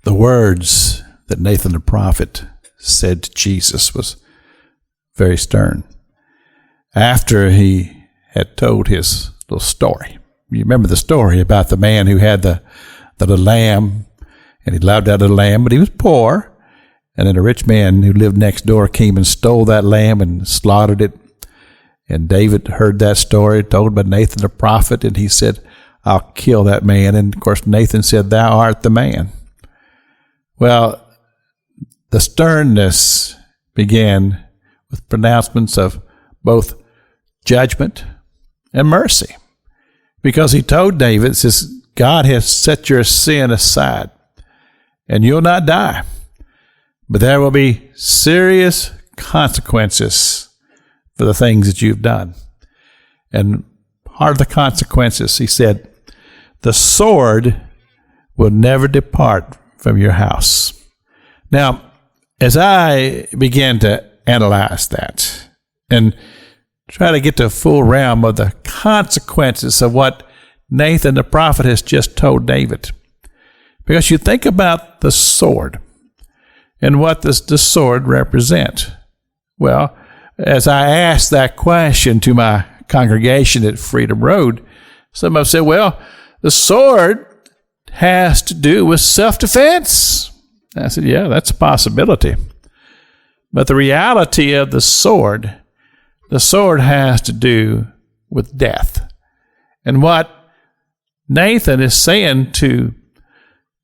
The words that Nathan the prophet said to Jesus was very stern. After he had told his little story. You remember the story about the man who had the little lamb, and he loved that little lamb, but he was poor. And then a rich man who lived next door came and stole that lamb and slaughtered it. And David heard that story told by Nathan the prophet, and he said, I'll kill that man. And of course Nathan said, thou art the man. Well, the sternness began with pronouncements of both judgment and mercy. Because he told David, says, God has set your sin aside, and you'll not die. But there will be serious consequences for the things that you've done. And part of the consequences, he said, the sword will never depart from your house. Now, as I began to analyze that and try to get to a full realm of the consequences of what Nathan the prophet has just told David, because you think about the sword and what does the sword represent? Well, as I asked that question to my congregation at Freedom Road, some have said, well, the sword has to do with self-defense. I said, yeah, that's a possibility. But the reality of the sword has to do with death. And what Nathan is saying to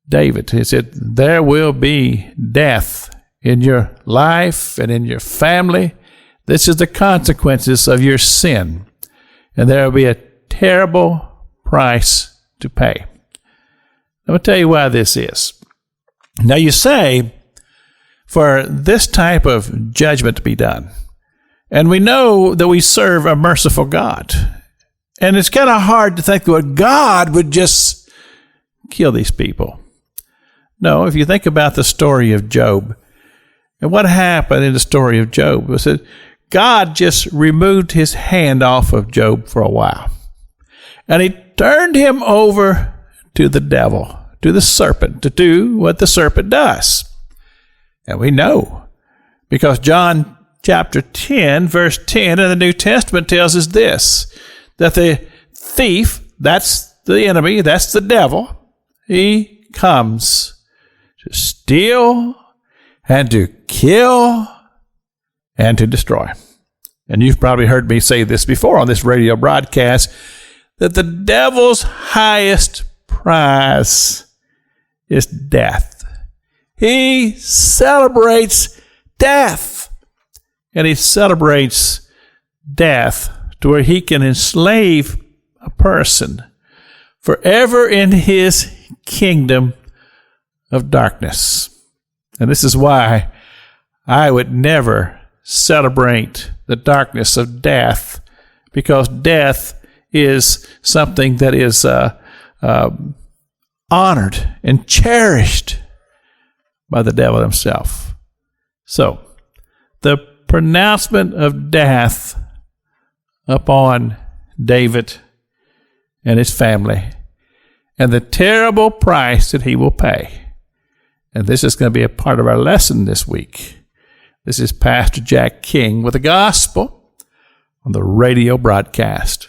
David, he said, there will be death in your life and in your family. This is the consequences of your sin. And there will be a terrible price to pay. I'm going to tell you why this is. Now you say, for this type of judgment to be done, and we know that we serve a merciful God, and it's kind of hard to think that God would just kill these people. No, if you think about the story of Job, and what happened in the story of Job was that God just removed his hand off of Job for a while, and he turned him over to the devil, to the serpent, to do what the serpent does. And we know, because John chapter 10, verse 10 in the New Testament tells us this, that the thief, that's the enemy, that's the devil, he comes to steal and to kill and to destroy. And you've probably heard me say this before on this radio broadcast, that the devil's highest prize is death. He celebrates death. And he celebrates death to where he can enslave a person forever in his kingdom of darkness. And this is why I would never celebrate the darkness of death, because death is something that is honored and cherished by the devil himself. So, the pronouncement of death upon David and his family, and the terrible price that he will pay. And this is going to be a part of our lesson this week. This is Pastor Jack King with the gospel on the radio broadcast.